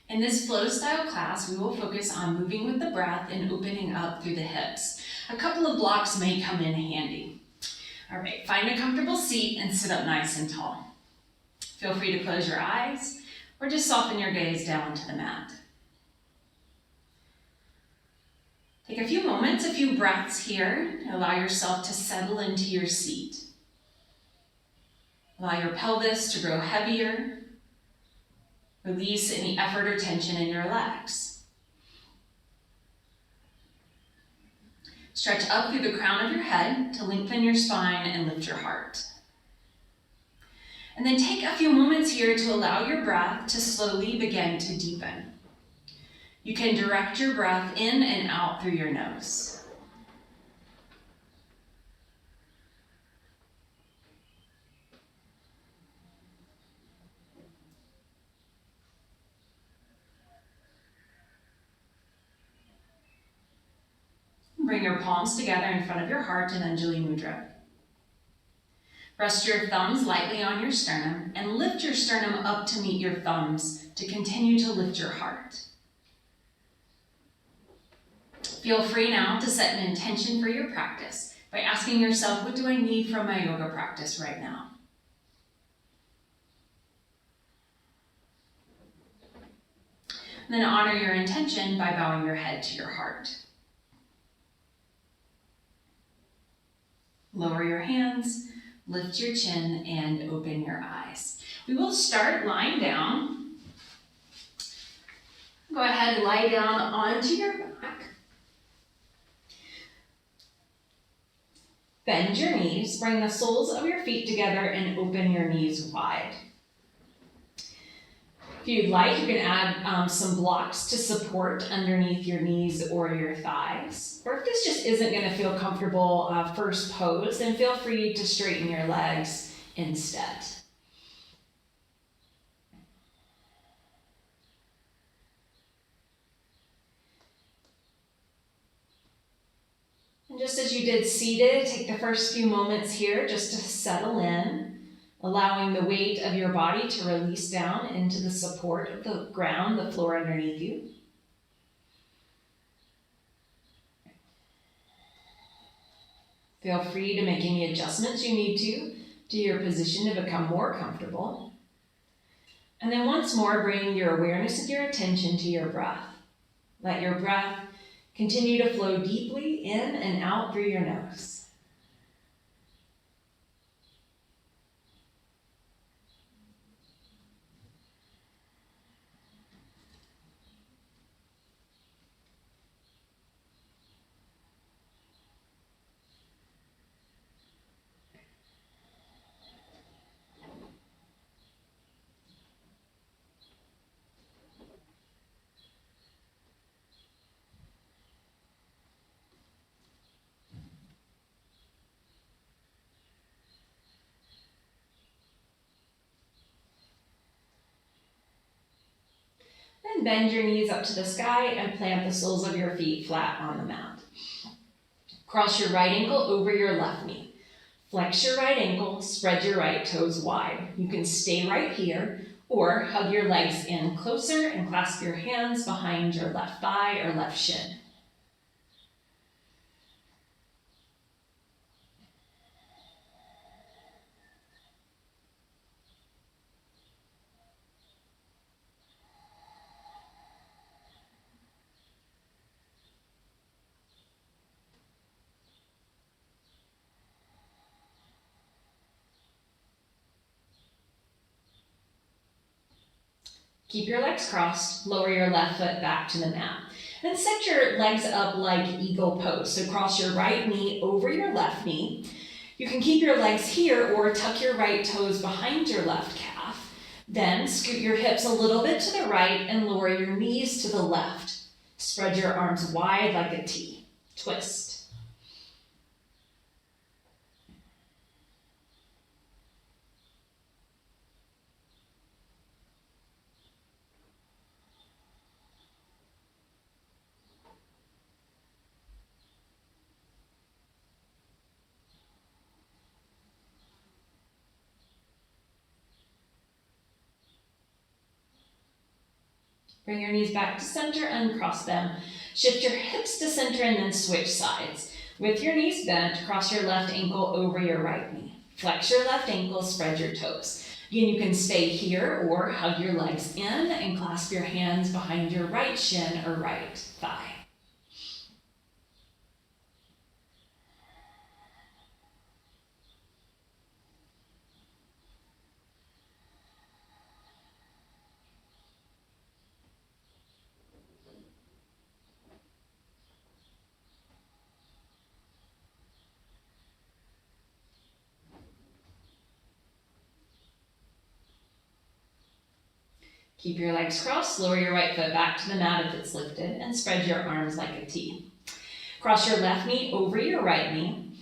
In this flow style class, we will focus on moving with the breath and opening up through the hips. A couple of blocks may come in handy. All right, find a comfortable seat and sit up nice and tall. Feel free to close your eyes or just soften your gaze down to the mat. Take a few moments, a few breaths here. Allow yourself to settle into your seat. Allow your pelvis to grow heavier. Release any effort or tension in your legs. Stretch up through the crown of your head to lengthen your spine and lift your heart. And then take a few moments here to allow your breath to slowly begin to deepen. You can direct your breath in and out through your nose. Bring your palms together in front of your heart in Anjali Mudra. Rest your thumbs lightly on your sternum and lift your sternum up to meet your thumbs to continue to lift your heart. Feel free now to set an intention for your practice by asking yourself, what do I need from my yoga practice right now? And then honor your intention by bowing your head to your heart. Lower your hands, lift your chin, and open your eyes. We will start lying down. Go ahead and lie down onto your back. Bend your knees, bring the soles of your feet together and open your knees wide. If you'd like, you can add some blocks to support underneath your knees or your thighs. Or if this just isn't going to feel comfortable first pose, then feel free to straighten your legs instead. And just as you did seated, take the first few moments here just to settle in. Allowing the weight of your body to release down into the support of the ground, the floor underneath you. Feel free to make any adjustments you need to your position to become more comfortable. And then once more, bring your awareness and your attention to your breath. Let your breath continue to flow deeply in and out through your nose. Then bend your knees up to the sky and plant the soles of your feet flat on the mat. Cross your right ankle over your left knee. Flex your right ankle, spread your right toes wide. You can stay right here or hug your legs in closer and clasp your hands behind your left thigh or left shin. Keep your legs crossed, lower your left foot back to the mat. Then set your legs up like eagle pose. So cross your right knee over your left knee. You can keep your legs here or tuck your right toes behind your left calf. Then scoot your hips a little bit to the right and lower your knees to the left. Spread your arms wide like a T. Twist. Bring your knees back to center, uncross them. Shift your hips to center and then switch sides. With your knees bent, cross your left ankle over your right knee. Flex your left ankle, spread your toes. Again, you can stay here or hug your legs in and clasp your hands behind your right shin or right thigh. Keep your legs crossed, lower your right foot back to the mat if it's lifted, and spread your arms like a T. Cross your left knee over your right knee.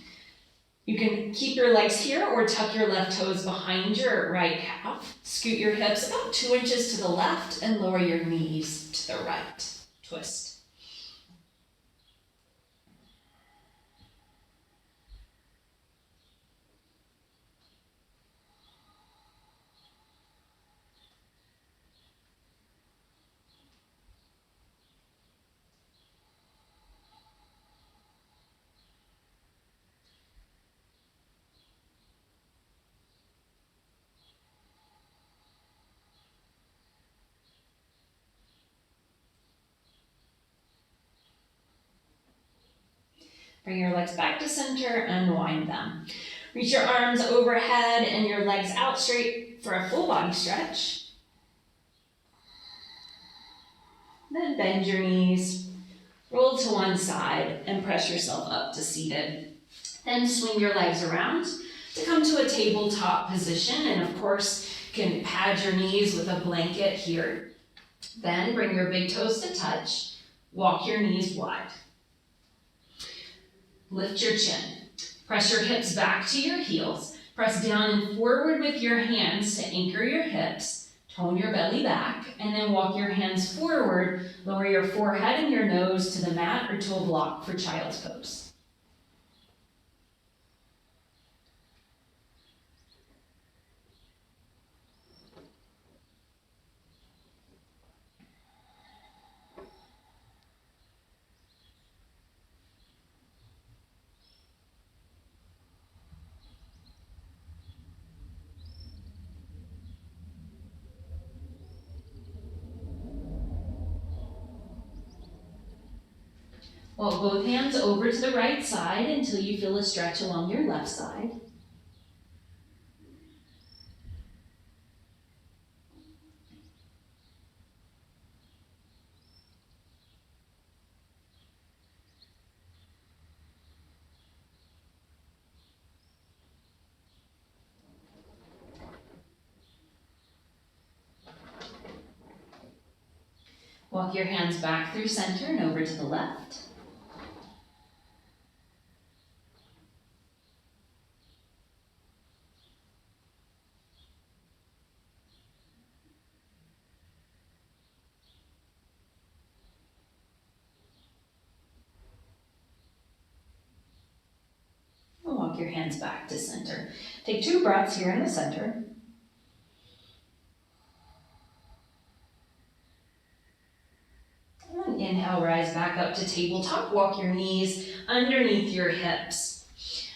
You can keep your legs here or tuck your left toes behind your right calf. Scoot your hips about 2 inches to the left and lower your knees to the right. Twist. Bring your legs back to center, unwind them. Reach your arms overhead and your legs out straight for a full body stretch. Then bend your knees, roll to one side, and press yourself up to seated. Then swing your legs around to come to a tabletop position, and of course, you can pad your knees with a blanket here. Then bring your big toes to touch, walk your knees wide. Lift your chin. Press your hips back to your heels. Press down and forward with your hands to anchor your hips. Tone your belly back, and then walk your hands forward. Lower your forehead and your nose to the mat or to a block for child's pose. Walk both hands over to the right side until you feel a stretch along your left side. Walk your hands back through center and over to the left. And walk your hands back to center. Take 2 breaths here in the center. And inhale, rise back up to tabletop. Walk your knees underneath your hips.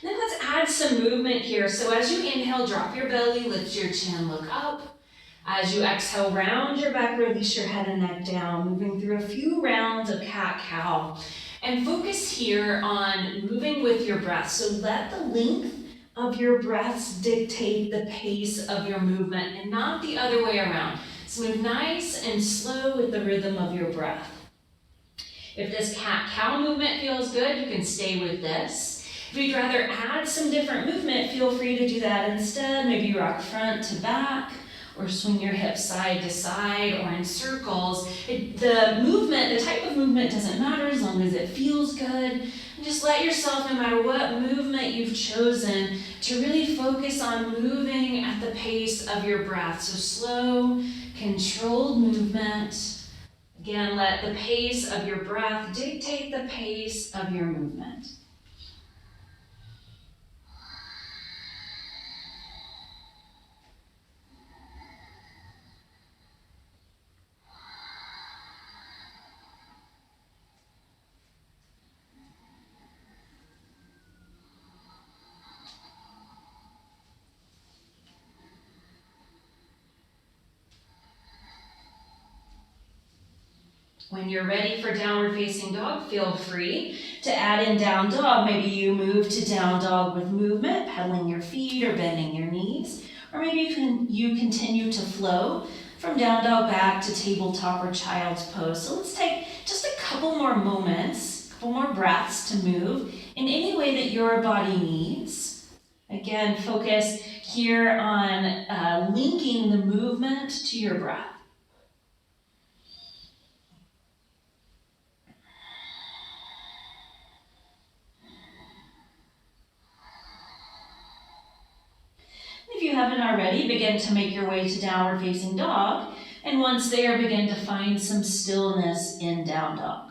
And then let's add some movement here. So as you inhale, drop your belly, lift your chin, look up. As you exhale, round your back, release your head and neck down, moving through a few rounds of cat-cow. And focus here on moving with your breath. So let the length of your breaths dictate the pace of your movement and not the other way around. So move nice and slow with the rhythm of your breath. If this cat-cow movement feels good, you can stay with this. If you'd rather add some different movement, feel free to do that instead. Maybe rock front to back, or swing your hips side to side, or in circles. The type of movement doesn't matter as long as it feels good. And just let yourself, no matter what movement you've chosen, to really focus on moving at the pace of your breath. So slow, controlled movement. Again, let the pace of your breath dictate the pace of your movement. When you're ready for downward facing dog, feel free to add in down dog. Maybe you move to down dog with movement, pedaling your feet or bending your knees. Or maybe you continue to flow from down dog back to tabletop or child's pose. So let's take just a couple more moments, a couple more breaths to move in any way that your body needs. Again, focus here on linking the movement to your breath. If you haven't already, begin to make your way to downward facing dog. And once there, begin to find some stillness in down dog.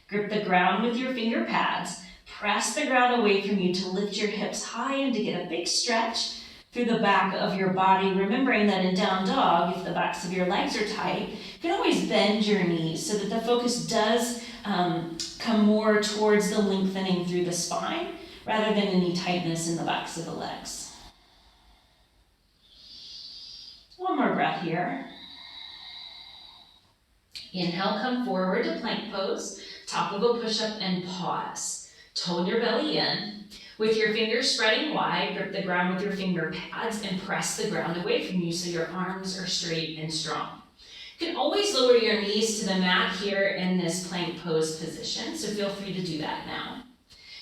Grip the ground with your finger pads. Press the ground away from you to lift your hips high and to get a big stretch through the back of your body. Remembering that in down dog, if the backs of your legs are tight, you can always bend your knees so that the focus does come more towards the lengthening through the spine rather than any tightness in the backs of the legs. One more breath here. Inhale, come forward to plank pose, top of a push-up and pause. Tone your belly in. With your fingers spreading wide, grip the ground with your finger pads and press the ground away from you so your arms are straight and strong. You can always lower your knees to the mat here in this plank pose position, so feel free to do that now.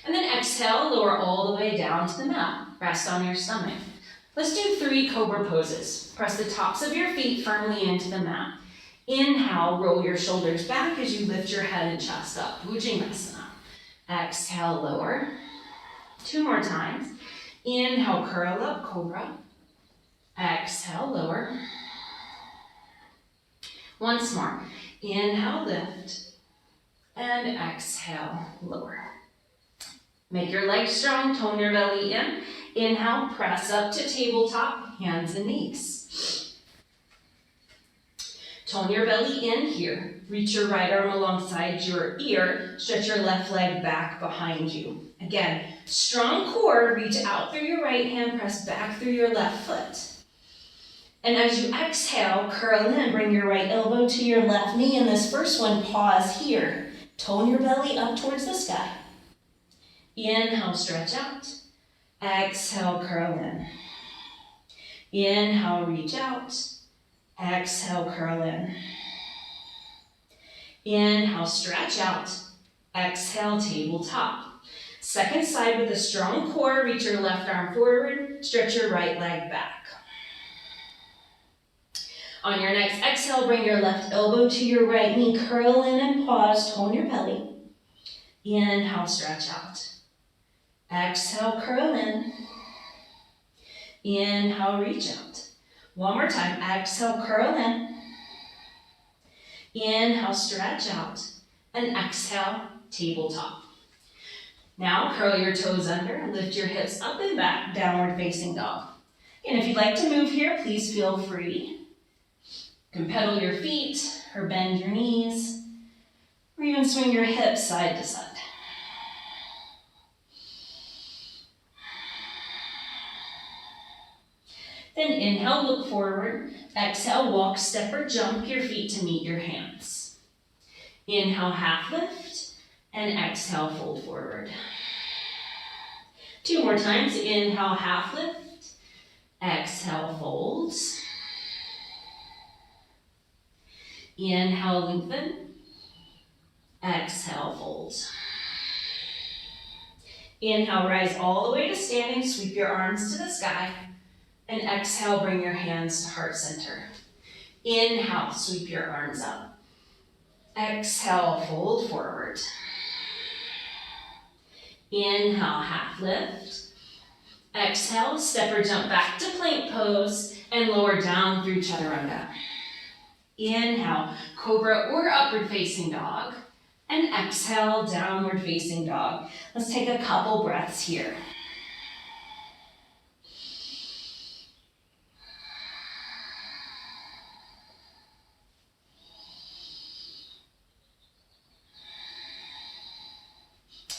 And then exhale, lower all the way down to the mat. Rest on your stomach. Let's do 3 cobra poses. Press the tops of your feet firmly into the mat. Inhale, roll your shoulders back as you lift your head and chest up. Bhujangasana. Exhale, lower. 2 more times. Inhale, curl up, cobra. Exhale, lower. Once more. Inhale, lift. And exhale, lower. Make your legs strong, tone your belly in. Inhale, press up to tabletop, hands and knees. Tone your belly in here. Reach your right arm alongside your ear. Stretch your left leg back behind you. Again, strong core, reach out through your right hand, press back through your left foot. And as you exhale, curl in, bring your right elbow to your left knee. In this first one, pause here. Tone your belly up towards the sky. Inhale, stretch out. Exhale, curl in. Inhale, reach out. Exhale, curl in. Inhale, stretch out. Exhale, tabletop. Second side with a strong core, reach your left arm forward, stretch your right leg back. On your next exhale, bring your left elbow to your right knee, curl in and pause, tone your belly. Inhale, stretch out. Exhale, curl in. Inhale, reach out. One more time. Exhale, curl in. Inhale, stretch out. And exhale, tabletop. Now, curl your toes under, lift your hips up and back, downward facing dog. And if you'd like to move here, please feel free. You can pedal your feet, or bend your knees, or even swing your hips side to side. Then inhale, look forward. Exhale, walk, step, or jump your feet to meet your hands. Inhale, half lift, and exhale, fold forward. 2 more times. Inhale, half lift. Exhale, fold. Inhale, lengthen. Exhale, fold. Inhale, rise all the way to standing. Sweep your arms to the sky. And exhale, bring your hands to heart center. Inhale, sweep your arms up. Exhale, fold forward. Inhale, half lift. Exhale, step or jump back to plank pose and lower down through chaturanga. Inhale, cobra or upward facing dog. And exhale, downward facing dog. Let's take a couple breaths here.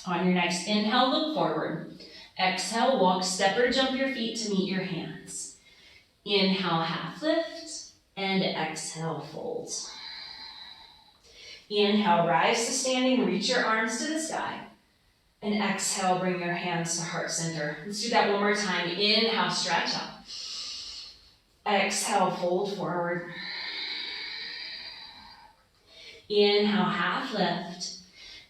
On your next inhale, look forward. Exhale, walk, step, or jump your feet to meet your hands. Inhale, half lift, and exhale, fold. Inhale, rise to standing, reach your arms to the sky. And exhale, bring your hands to heart center. Let's do that one more time. Inhale, stretch up. Exhale, fold forward. Inhale, half lift.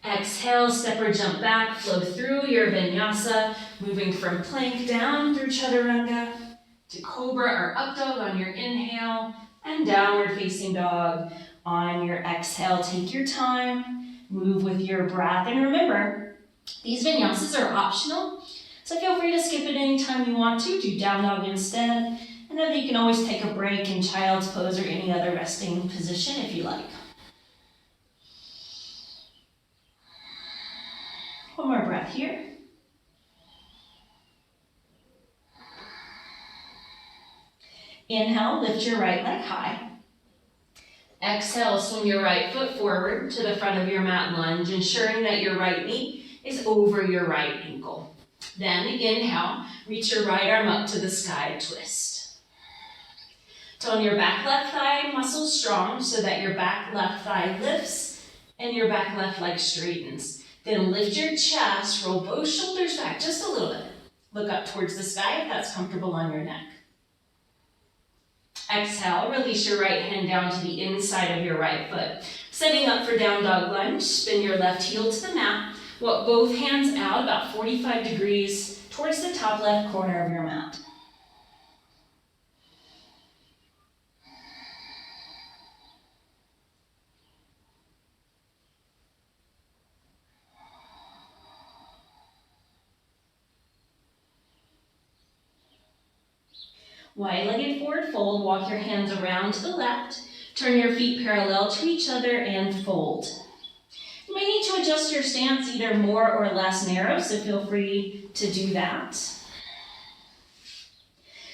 Exhale, step or jump back, flow through your vinyasa, moving from plank down through chaturanga to cobra or up dog on your inhale, and downward facing dog on your exhale. Take your time, move with your breath, and remember, these vinyasas are optional, so feel free to skip it anytime you want to. Do down dog instead, and then you can always take a break in child's pose or any other resting position if you like. One more breath here. Inhale, lift your right leg high. Exhale, swing your right foot forward to the front of your mat lunge, ensuring that your right knee is over your right ankle. Then inhale, reach your right arm up to the sky, twist. Tone your back left thigh muscles strong so that your back left thigh lifts and your back left leg straightens. Then lift your chest, roll both shoulders back just a little bit. Look up towards the sky if that's comfortable on your neck. Exhale, release your right hand down to the inside of your right foot. Setting up for down dog lunge, spin your left heel to the mat. Walk both hands out about 45 degrees towards the top left corner of your mat. Wide-legged forward fold, walk your hands around to the left, turn your feet parallel to each other and fold. You may need to adjust your stance either more or less narrow, so feel free to do that.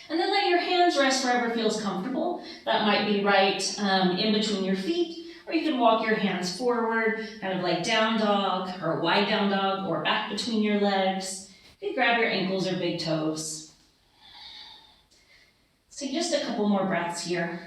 And then let your hands rest wherever feels comfortable. That might be right in between your feet, or you can walk your hands forward, kind of like down dog or wide down dog, or back between your legs. You can grab your ankles or big toes. So just a couple more breaths here.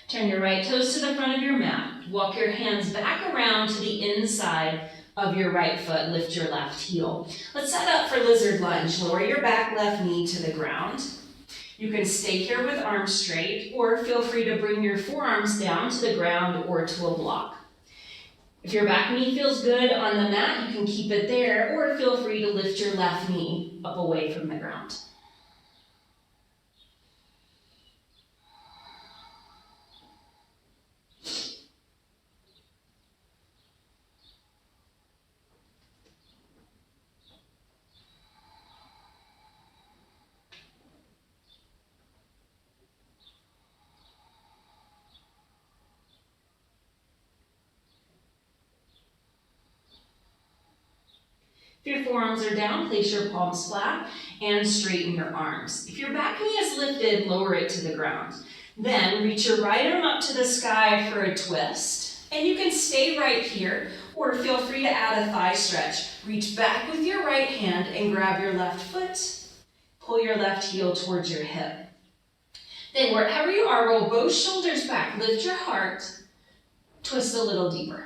Turn your right toes to the front of your mat. Walk your hands back around to the inside of your right foot. Lift your left heel. Let's set up for lizard lunge. Lower your back left knee to the ground. You can stay here with arms straight, or feel free to bring your forearms down to the ground or to a block. If your back knee feels good on the mat, you can keep it there, or feel free to lift your left knee up away from the ground. If your forearms are down, place your palms flat and straighten your arms. If your back knee is lifted, lower it to the ground. Then reach your right arm up to the sky for a twist. And you can stay right here, or feel free to add a thigh stretch. Reach back with your right hand and grab your left foot. Pull your left heel towards your hip. Then wherever you are, roll both shoulders back. Lift your heart. Twist a little deeper.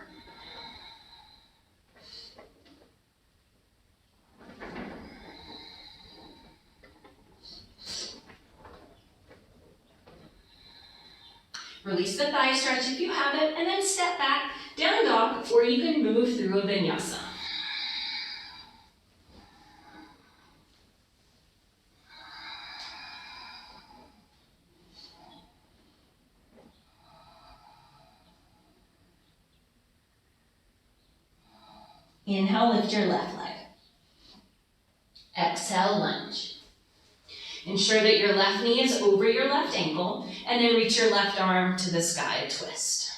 Release the thigh stretch if you have it, and then step back, down dog, or you can move through a vinyasa. Inhale, lift your left leg. Exhale, lunge. Ensure that your left knee is over your left ankle, and then reach your left arm to the sky, twist.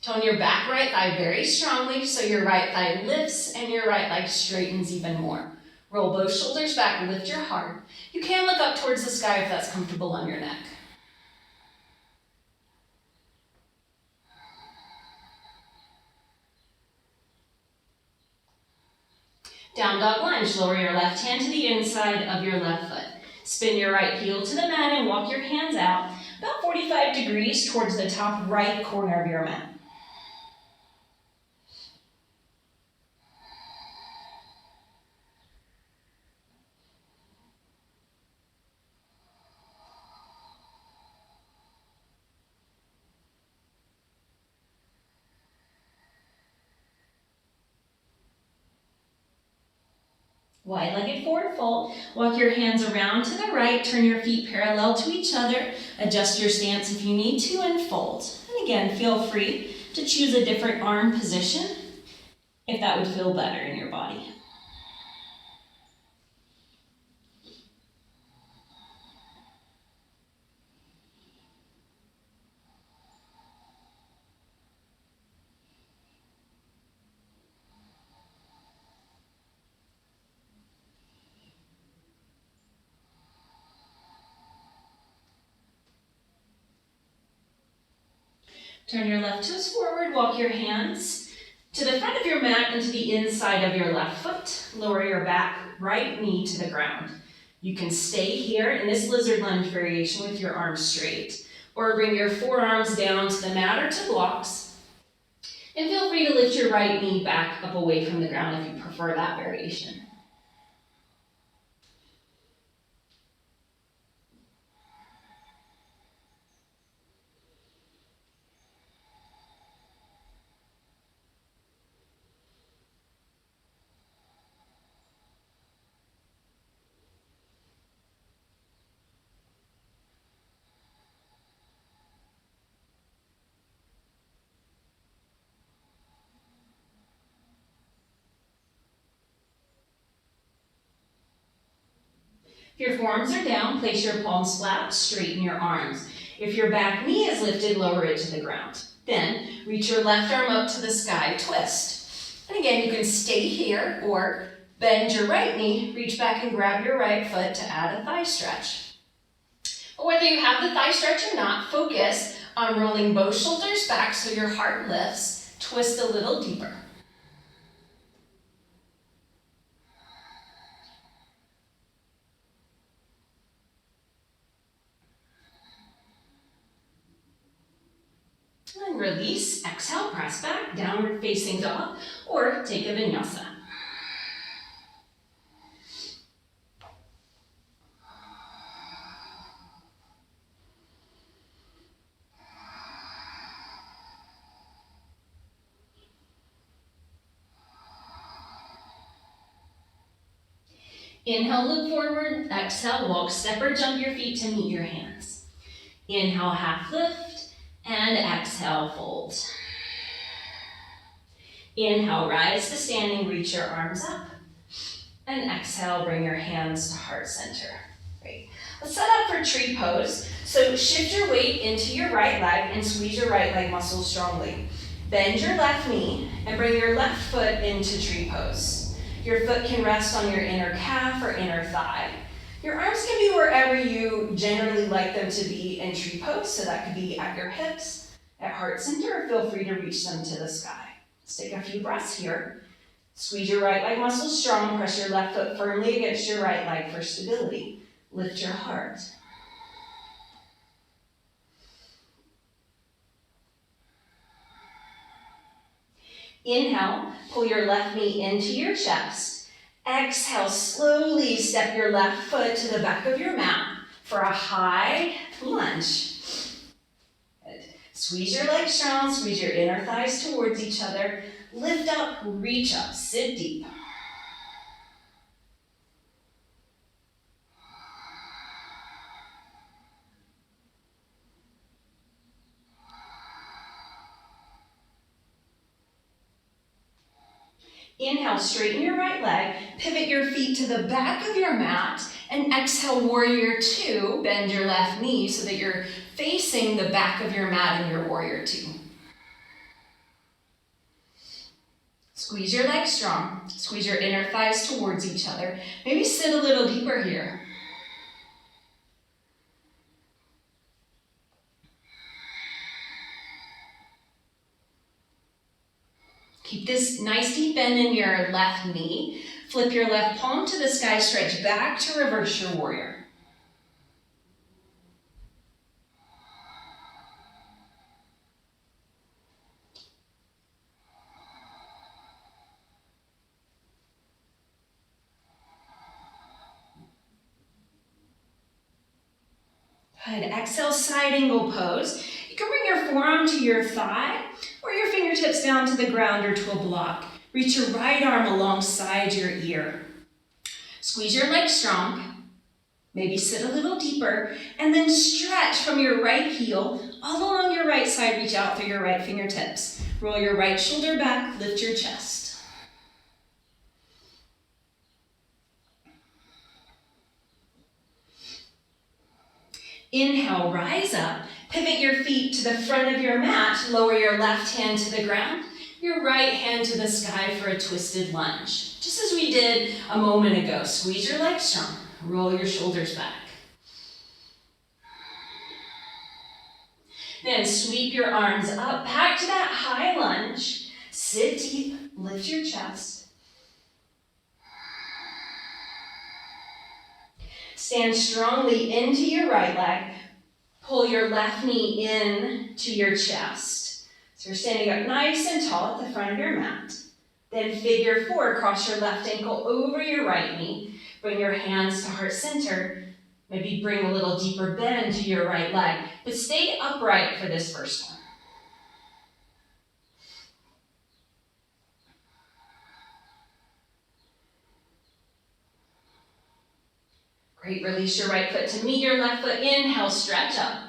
Tone your back right thigh very strongly so your right thigh lifts and your right leg straightens even more. Roll both shoulders back, lift your heart. You can look up towards the sky if that's comfortable on your neck. Down dog lunge, lower your left hand to the inside of your left foot. Spin your right heel to the mat and walk your hands out about 45 degrees towards the top right corner of your mat. Wide-legged forward fold. Walk your hands around to the right. Turn your feet parallel to each other. Adjust your stance if you need to and fold. And again, feel free to choose a different arm position if that would feel better in your body. Turn your left toes forward, walk your hands to the front of your mat and to the inside of your left foot. Lower your back right knee to the ground. You can stay here in this lizard lunge variation with your arms straight, or bring your forearms down to the mat or to blocks. And feel free to lift your right knee back up away from the ground if you prefer that variation. If your forearms are down, place your palms flat, straighten your arms. If your back knee is lifted, lower it to the ground. Then, reach your left arm up to the sky, twist. And again, you can stay here or bend your right knee, reach back and grab your right foot to add a thigh stretch. But whether you have the thigh stretch or not, focus on rolling both shoulders back so your heart lifts. Twist a little deeper. And release, exhale, press back, downward facing dog, or take a vinyasa. Inhale, look forward. Exhale, walk, step or jump your feet to meet your hands. Inhale, half lift, and exhale, fold. Inhale, rise to standing, reach your arms up. And exhale, bring your hands to heart center. Great. Let's set up for tree pose. So shift your weight into your right leg and squeeze your right leg muscles strongly. Bend your left knee and bring your left foot into tree pose. Your foot can rest on your inner calf or inner thigh. Your arms can be wherever you generally like them to be in tree pose, so that could be at your hips, at heart center, or feel free to reach them to the sky. Let's take a few breaths here. Squeeze your right leg muscles strong, press your left foot firmly against your right leg for stability. Lift your heart. Inhale, pull your left knee into your chest. Exhale, slowly step your left foot to the back of your mat for a high lunge. Good. Squeeze your legs strong, squeeze your inner thighs towards each other. Lift up, reach up, sit deep. Inhale, straighten your right leg, pivot your feet to the back of your mat, and exhale, warrior two. Bend your left knee so that you're facing the back of your mat in your warrior two. Squeeze your legs strong. Squeeze your inner thighs towards each other. Maybe sit a little deeper here. Keep this nice deep bend in your left knee. Flip your left palm to the sky, stretch back to reverse your warrior. Good. Exhale, side angle pose. You can bring your forearm to your thigh or your fingertips down to the ground or to a block. Reach your right arm alongside your ear. Squeeze your legs strong. Maybe sit a little deeper and then stretch from your right heel all along your right side. Reach out through your right fingertips. Roll your right shoulder back, lift your chest. Inhale, rise up. Pivot your feet to the front of your mat. Lower your left hand to the ground, your right hand to the sky for a twisted lunge. Just as we did a moment ago. Squeeze your legs strong. Roll your shoulders back. Then sweep your arms up, back to that high lunge. Sit deep, lift your chest. Stand strongly into your right leg. Pull your left knee in to your chest. So you're standing up nice and tall at the front of your mat. Then figure four, cross your left ankle over your right knee. Bring your hands to heart center. Maybe bring a little deeper bend to your right leg. But stay upright for this first one. Great, release your right foot to meet your left foot. Inhale, stretch up.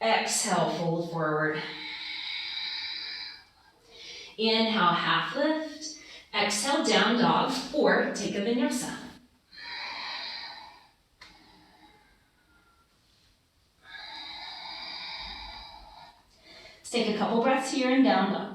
Exhale, fold forward. Inhale, half lift. Exhale, down dog, or take a vinyasa. Let's take a couple breaths here in down dog.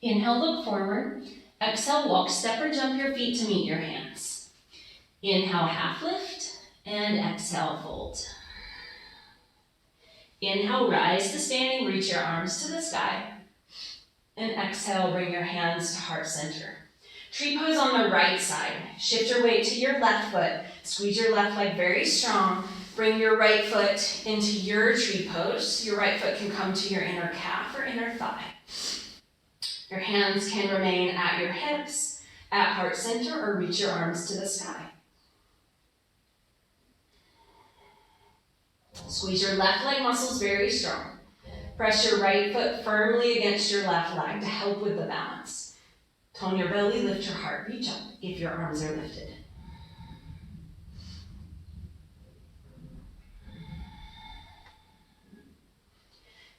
Inhale, look forward. Exhale, walk, step or jump your feet to meet your hands. Inhale, half lift, and exhale, fold. Inhale, rise to standing, reach your arms to the sky. And exhale, bring your hands to heart center. Tree pose on the right side. Shift your weight to your left foot. Squeeze your left leg very strong. Bring your right foot into your tree pose. Your right foot can come to your inner calf or inner thigh. Your hands can remain at your hips, at heart center, or reach your arms to the sky. Squeeze your left leg muscles very strong. Press your right foot firmly against your left leg to help with the balance. Tone your belly, lift your heart, reach up if your arms are lifted.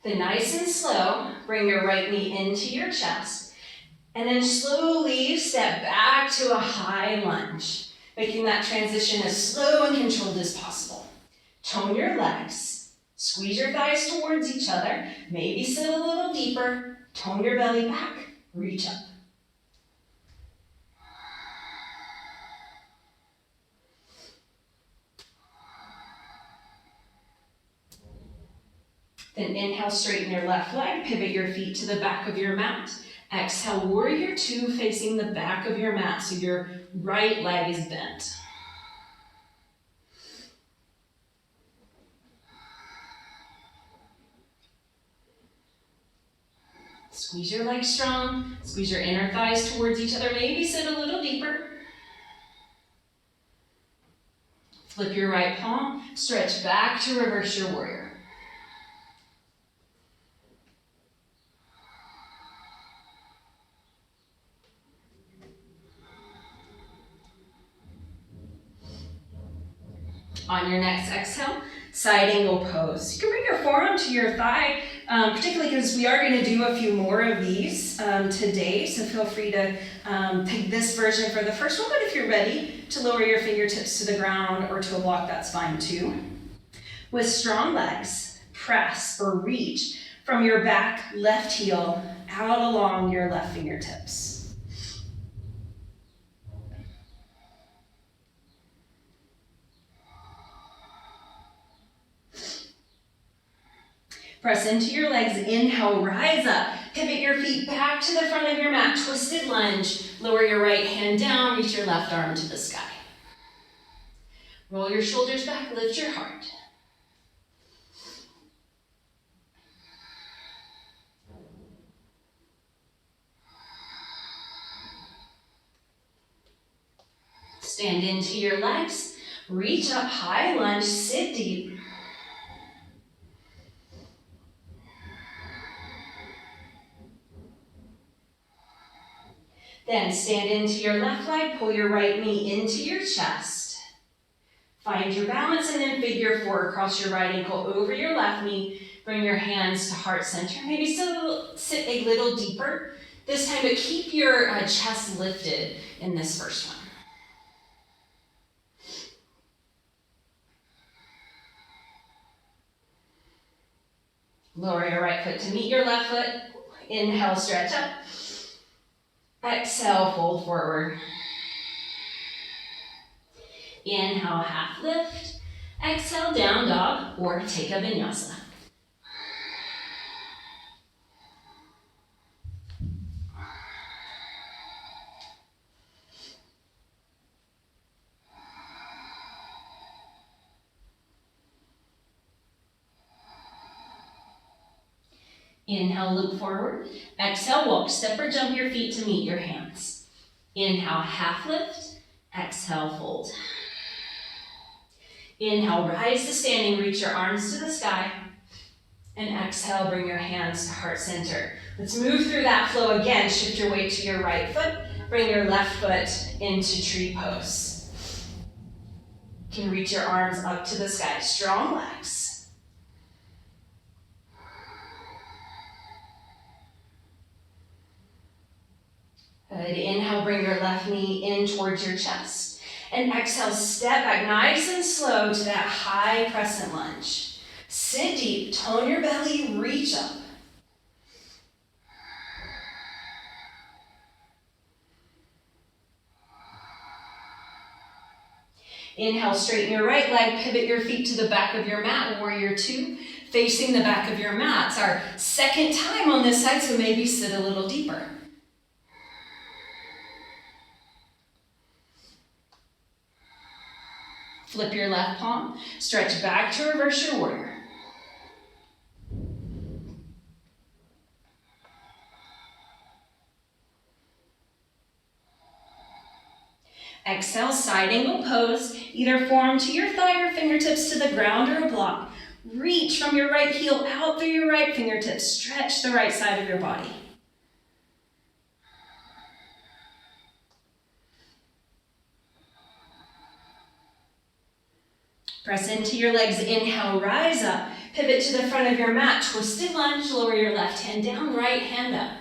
Then nice and slow, bring your right knee into your chest, and then slowly step back to a high lunge, making that transition as slow and controlled as possible. Tone your legs, squeeze your thighs towards each other, maybe sit a little deeper, tone your belly back, reach up. Then inhale, straighten your left leg, pivot your feet to the back of your mat. Exhale, warrior two, facing the back of your mat so your right leg is bent. Squeeze your legs strong, squeeze your inner thighs towards each other, maybe sit a little deeper. Flip your right palm, stretch back to reverse your warrior. On your next exhale, side angle pose. You can bring your forearm to your thigh, particularly because we are going to do a few more of these today, so feel free to pick this version for the first one, but if you're ready to lower your fingertips to the ground or to a block, that's fine too. With strong legs, press or reach from your back left heel out along your left fingertips. Press into your legs, inhale, rise up. Pivot your feet back to the front of your mat, twisted lunge. Lower your right hand down, reach your left arm to the sky. Roll your shoulders back, lift your heart. Stand into your legs, reach up, high lunge, sit deep. Then stand into your left leg, pull your right knee into your chest. Find your balance and then figure four. Cross your right ankle over your left knee. Bring your hands to heart center. Maybe sit a little deeper this time, but keep your chest lifted in this first one. Lower your right foot to meet your left foot. Inhale, stretch up. Exhale, fold forward. Inhale, half lift. Exhale, down dog, or take a vinyasa. Inhale, look forward. Exhale, walk, step or jump your feet to meet your hands. Inhale, half lift. Exhale, fold. Inhale, rise to standing, reach your arms to the sky. And exhale, bring your hands to heart center. Let's move through that flow again. Shift your weight to your right foot. Bring your left foot into tree pose. You can reach your arms up to the sky. Strong legs. Good. Inhale, bring your left knee in towards your chest. And exhale, step back nice and slow to that high crescent lunge. Sit deep, tone your belly, reach up. Inhale, straighten your right leg, pivot your feet to the back of your mat, warrior two, facing the back of your mat. It's our second time on this side, so maybe sit a little deeper. Flip your left palm, stretch back to reverse your warrior. Exhale, side angle pose. Either form to your thigh or fingertips to the ground or a block. Reach from your right heel out through your right fingertips. Stretch the right side of your body. Press into your legs, inhale, rise up. Pivot to the front of your mat, twisted lunge, lower your left hand down, right hand up.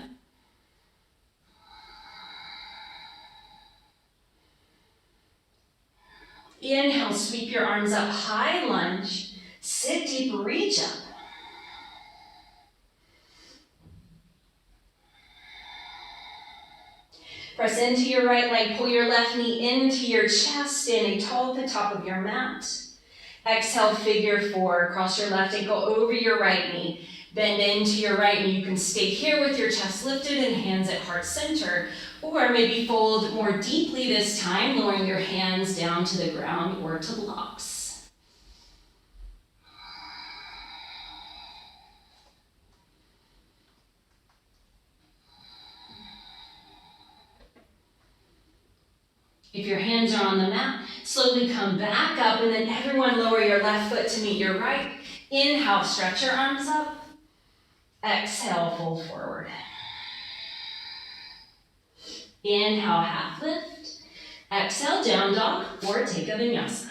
Inhale, sweep your arms up, high lunge. Sit deep, reach up. Press into your right leg, pull your left knee into your chest, standing tall at the top of your mat. Exhale, figure four. Cross your left ankle over your right knee. Bend into your right knee. You can stay here with your chest lifted and hands at heart center. Or maybe fold more deeply this time, lowering your hands down to the ground or to blocks. If your hands are on the mat, slowly come back up and then everyone lower your left foot to meet your right. Inhale, stretch your arms up. Exhale, fold forward. Inhale, half lift. Exhale, down dog or take a vinyasa.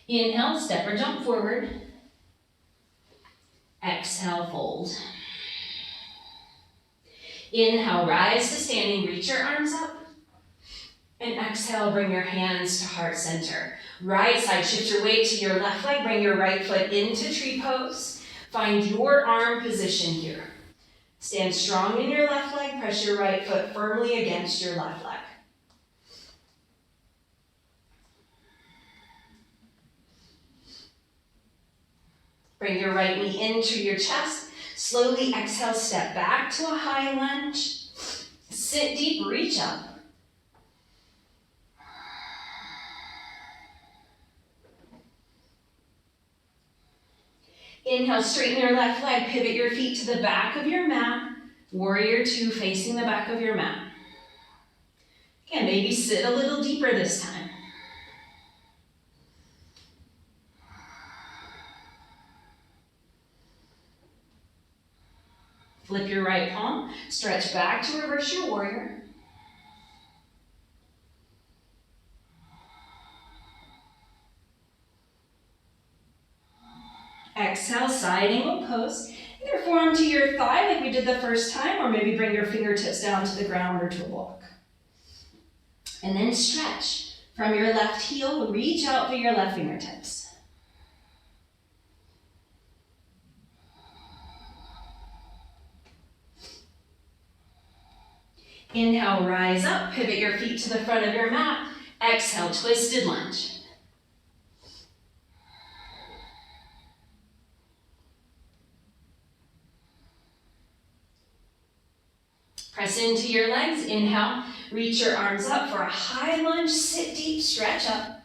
Inhale, step or jump forward. Exhale, fold. Inhale, rise to standing, reach your arms up. And exhale, bring your hands to heart center. Right side, shift your weight to your left leg, bring your right foot into tree pose. Find your arm position here. Stand strong in your left leg, press your right foot firmly against your left leg. Bring your right knee into your chest. Slowly exhale, step back to a high lunge. Sit deep, reach up. Inhale, straighten your left leg, pivot your feet to the back of your mat. Warrior two, facing the back of your mat. Again, maybe sit a little deeper this time. Flip your right palm, stretch back to reverse your warrior. Exhale, side angle pose. Either forearm to your thigh like we did the first time, or maybe bring your fingertips down to the ground or to a block. And then stretch. From your left heel, reach out for your left fingertips. Inhale, rise up, pivot your feet to the front of your mat. Exhale, twisted lunge. Press into your legs, inhale, reach your arms up for a high lunge, sit deep, stretch up.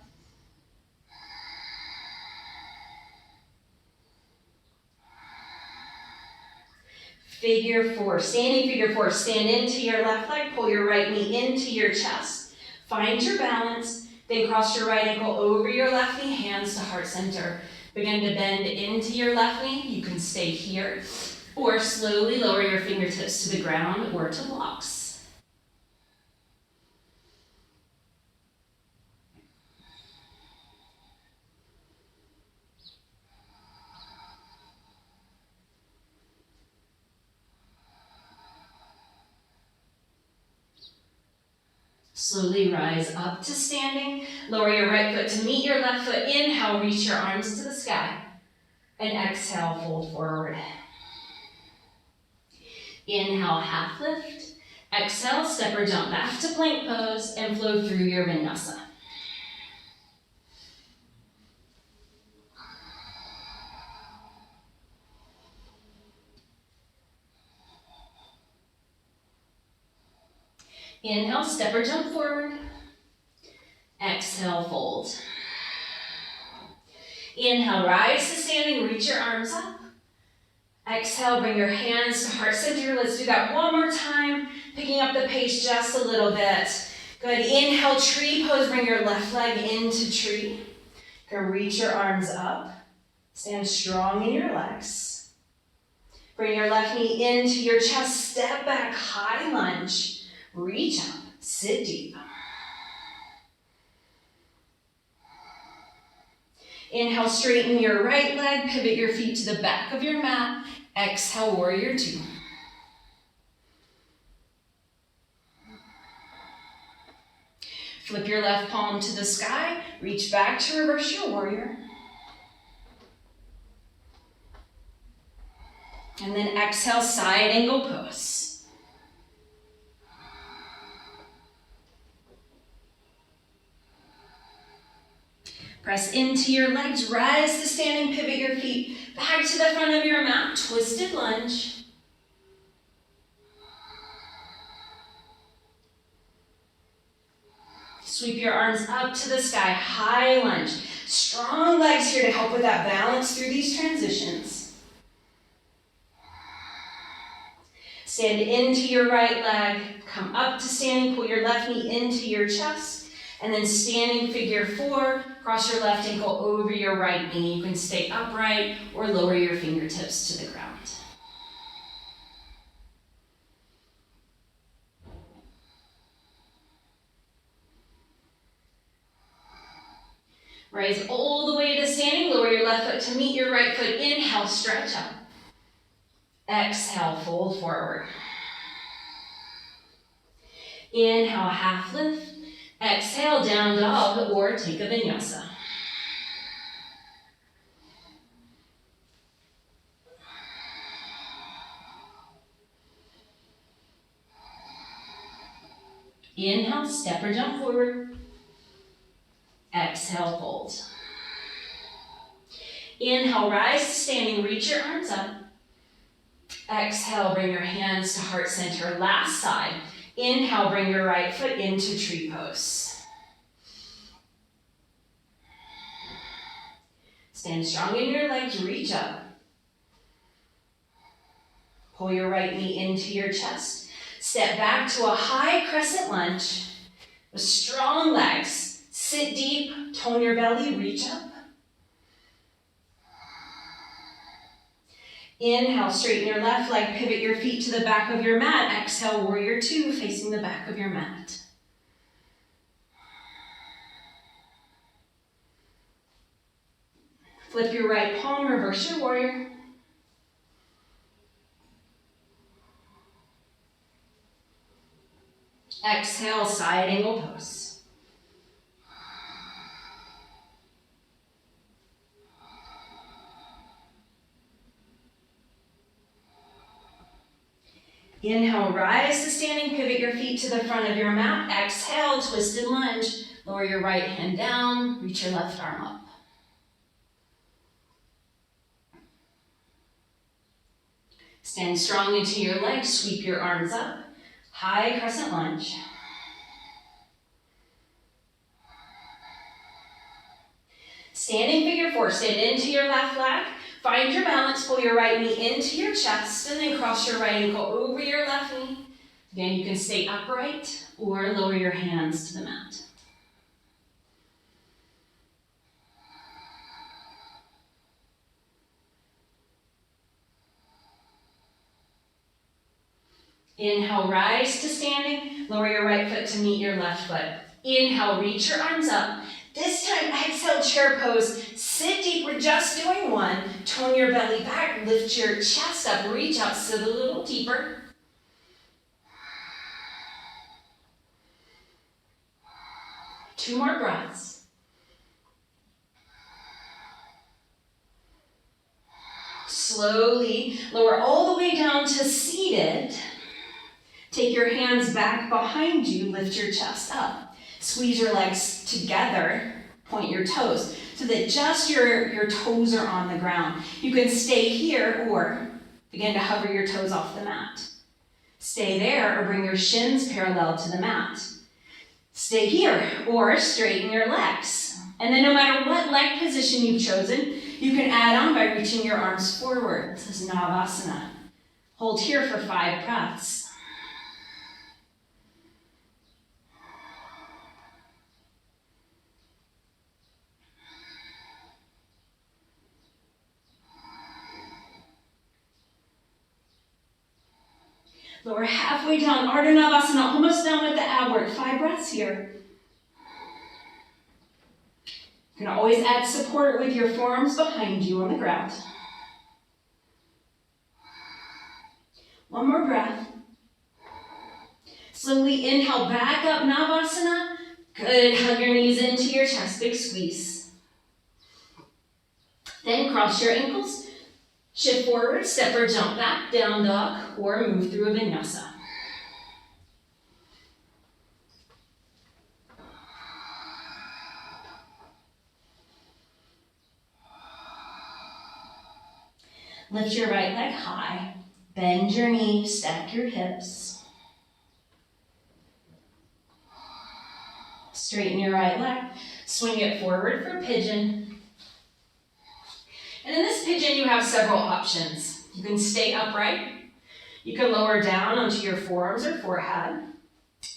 Figure four, standing figure four, stand into your left leg, pull your right knee into your chest, find your balance, then cross your right ankle over your left knee, hands to heart center. Begin to bend into your left knee, you can stay here, or slowly lower your fingertips to the ground or to blocks. Slowly rise up to standing. Lower your right foot to meet your left foot. Inhale, reach your arms to the sky. And exhale, fold forward. Inhale, half lift. Exhale, step or jump back to plank pose and flow through your vinyasa. Inhale, step or jump forward. Exhale, fold. Inhale, rise to standing, reach your arms up. Exhale, bring your hands to heart center. Let's do that one more time, picking up the pace just a little bit. Good, inhale, tree pose, bring your left leg into tree. Go reach your arms up. Stand strong in your legs. Bring your left knee into your chest, step back, high lunge. Reach up, sit deep. Inhale, straighten your right leg, pivot your feet to the back of your mat. Exhale, warrior two. Flip your left palm to the sky, reach back to reverse your warrior. And then exhale, side angle pose. Press into your legs, rise to standing, pivot your feet back to the front of your mat, twisted lunge. Sweep your arms up to the sky, high lunge. Strong legs here to help with that balance through these transitions. Stand into your right leg, come up to standing, pull your left knee into your chest. And then standing figure four, cross your left ankle over your right knee. You can stay upright or lower your fingertips to the ground. Rise all the way to standing, lower your left foot to meet your right foot. Inhale, stretch up. Exhale, fold forward. Inhale, half lift. Exhale, down dog or take a vinyasa. Inhale, step or jump forward. Exhale, fold. Inhale, rise to standing, reach your arms up. Exhale, bring your hands to heart center, last side. Inhale, bring your right foot into tree pose. Stand strong in your legs, reach up. Pull your right knee into your chest. Step back to a high crescent lunge with strong legs. Sit deep, tone your belly, reach up. Inhale, straighten your left leg, pivot your feet to the back of your mat. Exhale, warrior two, facing the back of your mat. Flip your right palm, reverse your warrior. Exhale, side angle pose. Inhale, rise to standing, pivot your feet to the front of your mat. Exhale, twisted lunge. Lower your right hand down, reach your left arm up. Stand strong into your legs, sweep your arms up. High crescent lunge. Standing figure four, stand into your left leg. Find your balance, pull your right knee into your chest, and then cross your right ankle over your left knee. Again, you can stay upright or lower your hands to the mat. Inhale, rise to standing. Lower your right foot to meet your left foot. Inhale, reach your arms up. This time, exhale, chair pose. Sit deep, we're just doing one. Tone your belly back, lift your chest up, reach up, sit a little deeper. Two more breaths. Slowly lower all the way down to seated. Take your hands back behind you, lift your chest up. Squeeze your legs together, point your toes, so that just your toes are on the ground. You can stay here or begin to hover your toes off the mat. Stay there or bring your shins parallel to the mat. Stay here or straighten your legs. And then no matter what leg position you've chosen, you can add on by reaching your arms forward. This is Navasana. Hold here for 5 breaths. Lower halfway down, Ardha Navasana, almost down with the ab work. 5 breaths here. You can always add support with your forearms behind you on the ground. 1 more breath. Slowly inhale, back up, Navasana. Good, hug your knees into your chest, big squeeze. Then cross your ankles. Shift forward, step or jump back, down dog, or move through a vinyasa. Lift your right leg high, bend your knees, stack your hips. Straighten your right leg, swing it forward for pigeon. And in this pigeon, you have several options. You can stay upright. You can lower down onto your forearms or forehead.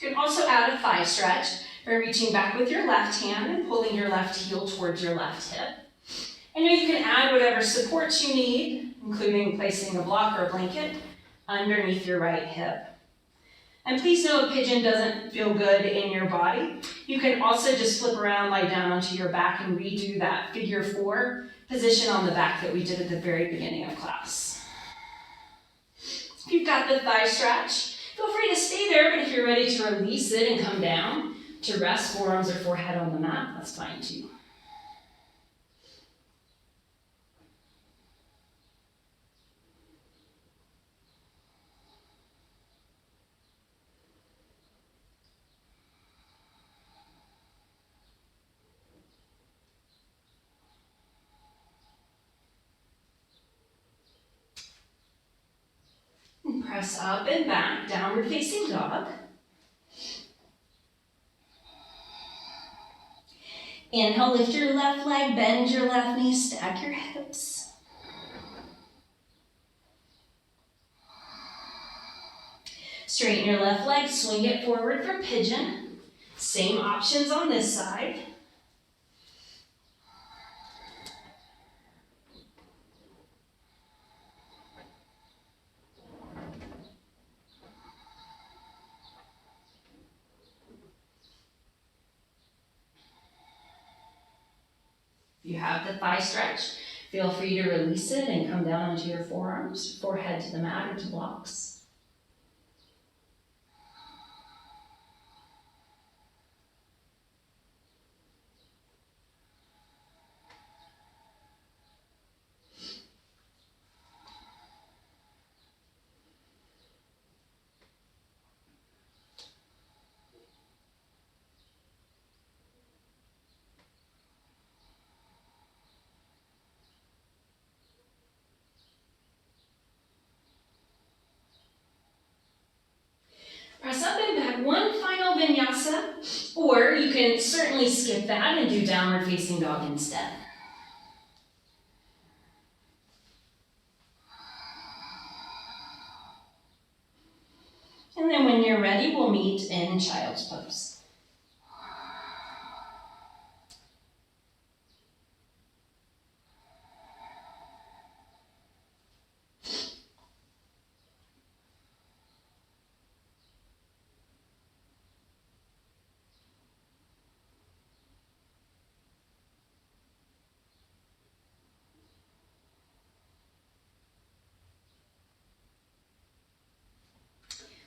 You can also add a thigh stretch by reaching back with your left hand and pulling your left heel towards your left hip. And then you can add whatever supports you need, including placing a block or a blanket underneath your right hip. And please know if pigeon doesn't feel good in your body, you can also just flip around, lie down onto your back and redo that figure 4 position on the back that we did at the very beginning of class. If you've got the thigh stretch, feel free to stay there, but if you're ready to release it and come down to rest, forearms or forehead on the mat, that's fine too. Press up and back, downward facing dog. Inhale, lift your left leg, bend your left knee, stack your hips. Straighten your left leg, swing it forward for pigeon. Same options on this side. If you have the thigh stretch, feel free to release it and come down onto your forearms, forehead to the mat or to blocks. Press up and back, one final vinyasa, or you can certainly skip that and do downward facing dog instead. And then when you're ready, we'll meet in child's pose.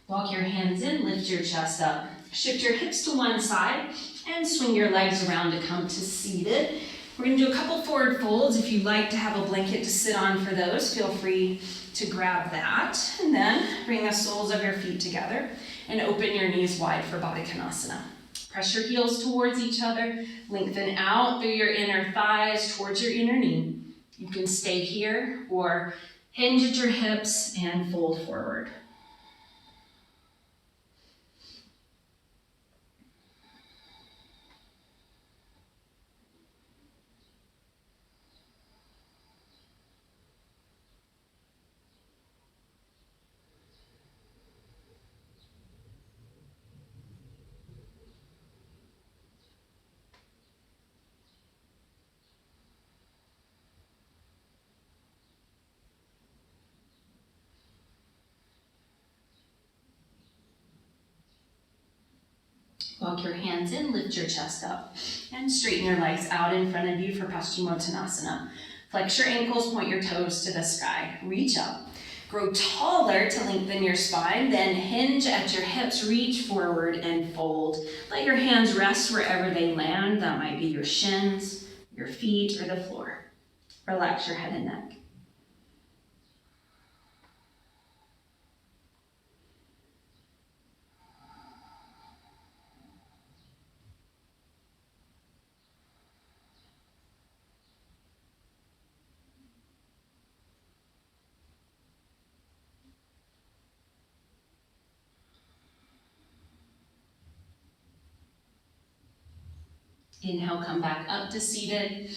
Walk your hands in, lift your chest up. Shift your hips to one side and swing your legs around to come to seated. We're going to do a couple forward folds. If you'd like to have a blanket to sit on for those, feel free to grab that. And then bring the soles of your feet together and open your knees wide for Baddha Konasana. Press your heels towards each other. Lengthen out through your inner thighs towards your inner knee. You can stay here or hinge at your hips and fold forward. Walk your hands in, lift your chest up, and straighten your legs out in front of you for Paschimottanasana. Flex your ankles, point your toes to the sky. Reach up. Grow taller to lengthen your spine, then hinge at your hips, reach forward and fold. Let your hands rest wherever they land. That might be your shins, your feet, or the floor. Relax your head and neck. Inhale, come back up to seated,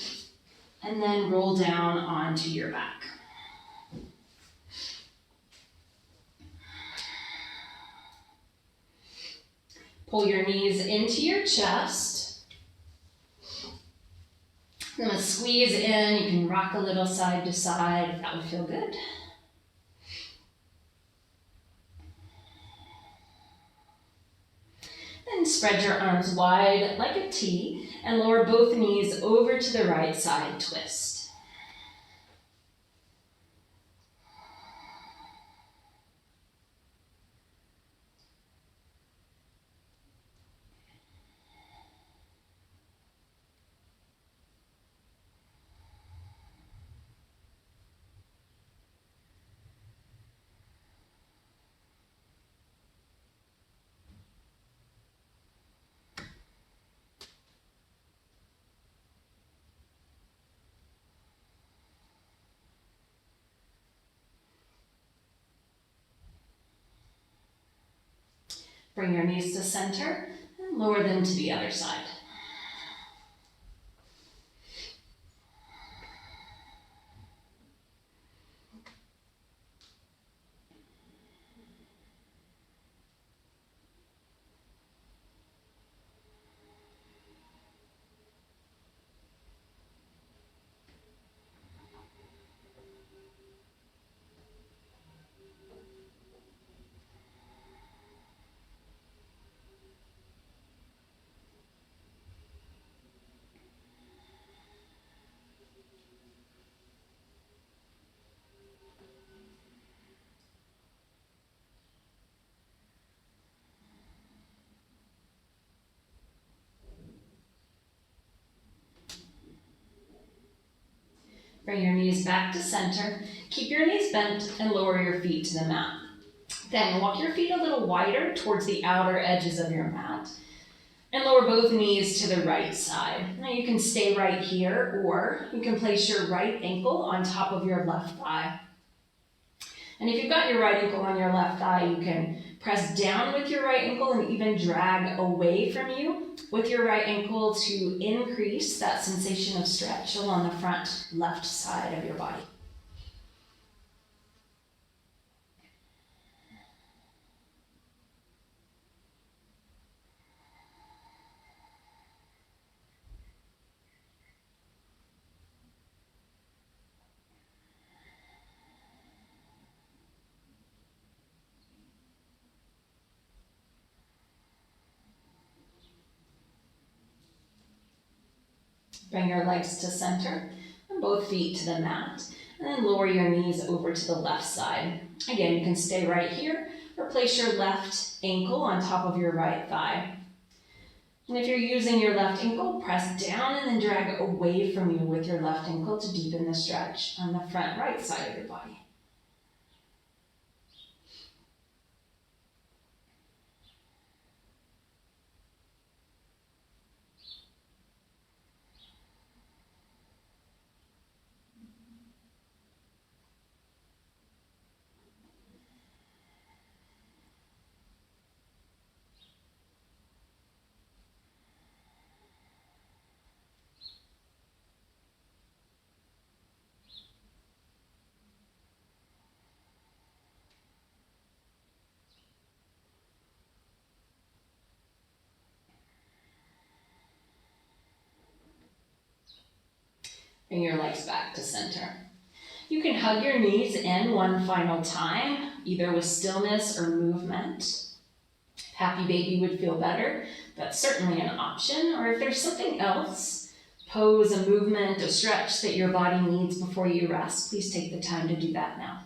and then roll down onto your back. Pull your knees into your chest. I'm going to squeeze in. You can rock a little side to side. That would feel good. Then spread your arms wide like a T and lower both knees over to the right side, twist. Bring your knees to center and lower them to the other side. Bring your knees back to center. Keep your knees bent and lower your feet to the mat. Then walk your feet a little wider towards the outer edges of your mat and lower both knees to the right side. Now you can stay right here, or you can place your right ankle on top of your left thigh. And if you've got your right ankle on your left thigh, you can press down with your right ankle and even drag away from you with your right ankle to increase that sensation of stretch along the front left side of your body. Bring your legs to center and both feet to the mat, and then lower your knees over to the left side. Again, you can stay right here or place your left ankle on top of your right thigh. And if you're using your left ankle, press down and then drag away from you with your left ankle to deepen the stretch on the front right side of your body. Bring your legs back to center. You can hug your knees in one final time, either with stillness or movement. Happy baby would feel better. That's certainly an option. Or if there's something else, pose, a movement, a stretch that your body needs before you rest, please take the time to do that now.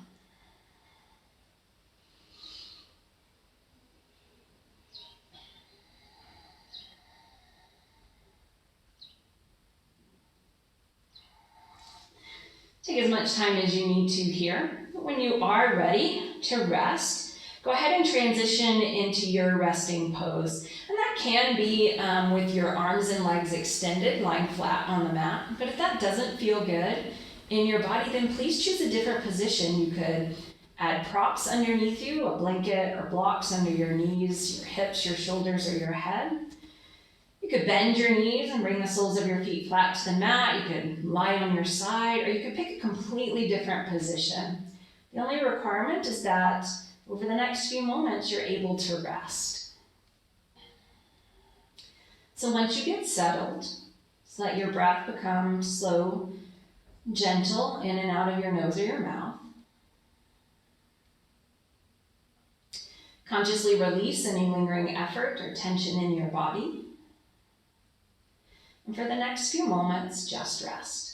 Take as much time as you need to here. When you are ready to rest, go ahead and transition into your resting pose. And that can be with your arms and legs extended, lying flat on the mat. But if that doesn't feel good in your body, then please choose a different position. You could add props underneath you, a blanket or blocks under your knees, your hips, your shoulders, or your head. You could bend your knees and bring the soles of your feet flat to the mat. You could lie on your side, or you could pick a completely different position. The only requirement is that over the next few moments, you're able to rest. So once you get settled, just let your breath become slow, gentle, in and out of your nose or your mouth. Consciously release any lingering effort or tension in your body. And for the next few moments, just rest.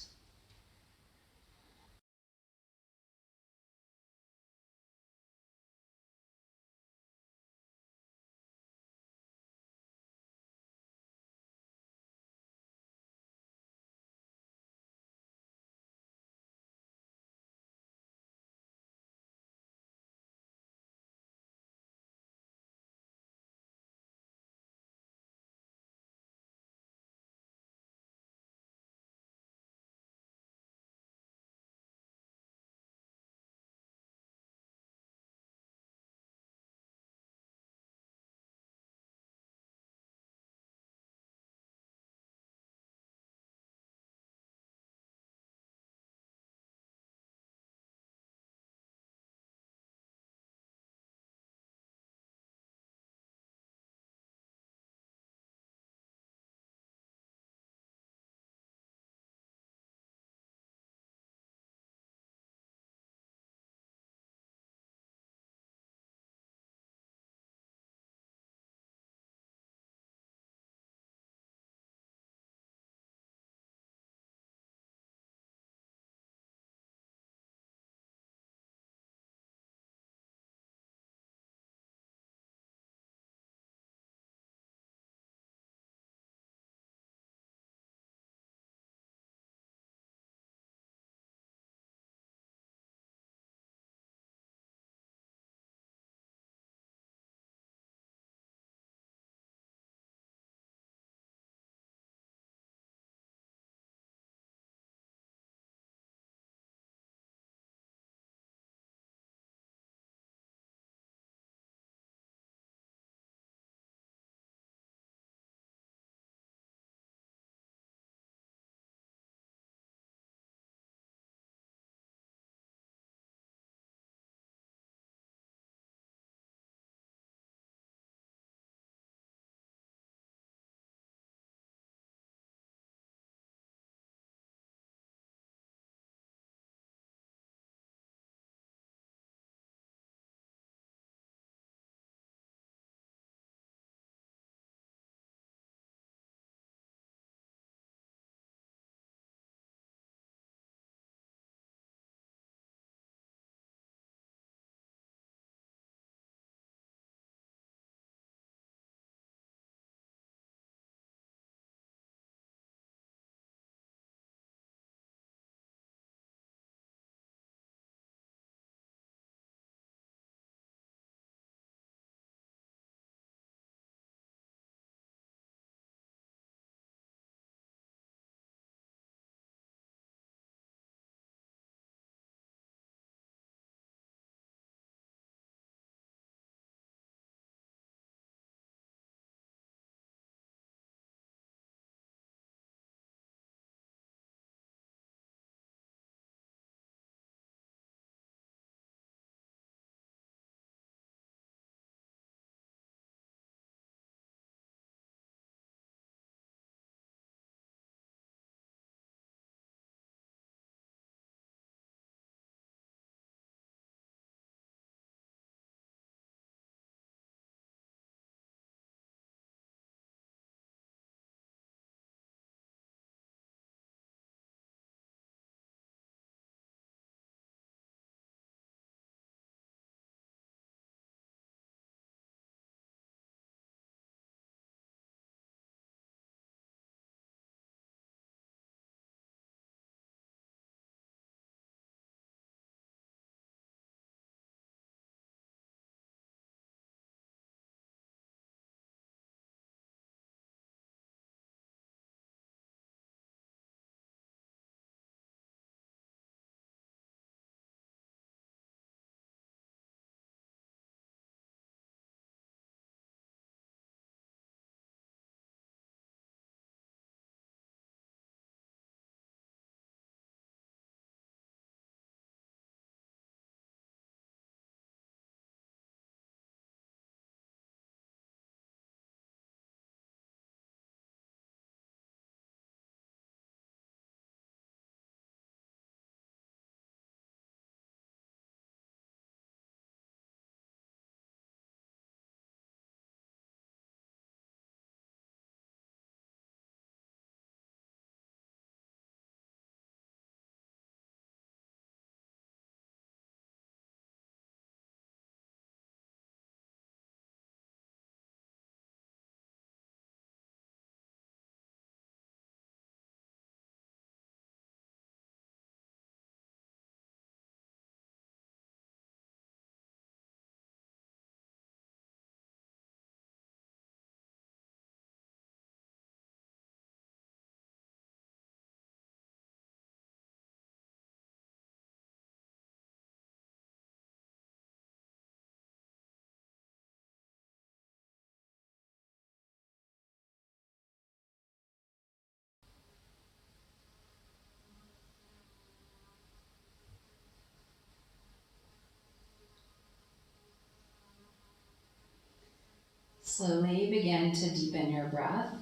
Slowly begin to deepen your breath.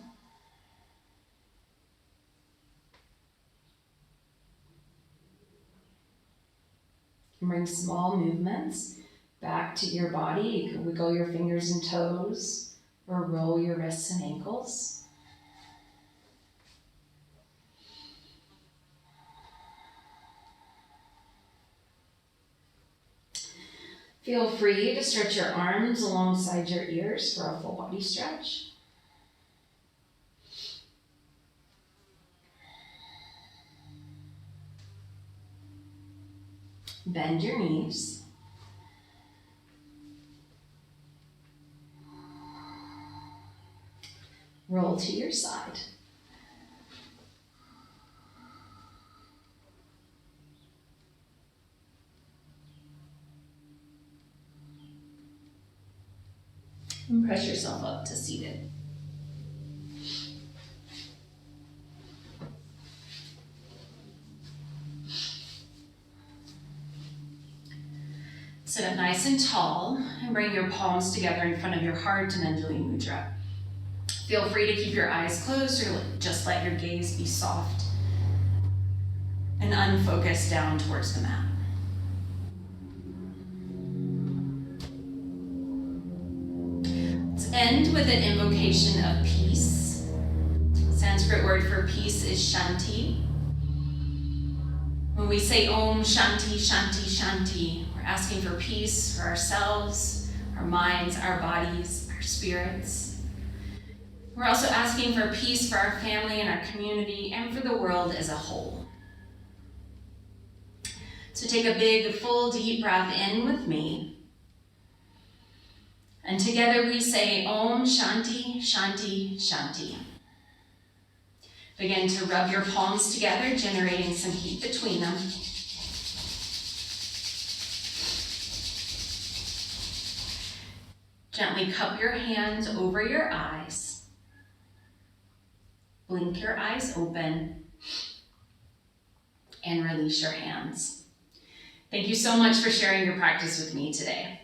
And bring small movements back to your body. You can wiggle your fingers and toes or roll your wrists and ankles. Feel free to stretch your arms alongside your ears for a full body stretch. Bend your knees. Roll to your side. And press yourself up to seated. Sit up nice and tall and bring your palms together in front of your heart in Anjali Mudra. Feel free to keep your eyes closed or just let your gaze be soft and unfocused down towards the mat. Let's end with an invocation of peace. Sanskrit word for peace is Shanti. When we say Om Shanti, Shanti, Shanti, we're asking for peace for ourselves, our minds, our bodies, our spirits. We're also asking for peace for our family and our community and for the world as a whole. So take a big, full, deep breath in with me. And together we say Om Shanti, Shanti, Shanti. Begin to rub your palms together, generating some heat between them. Gently cup your hands over your eyes. Blink your eyes open and release your hands. Thank you so much for sharing your practice with me today.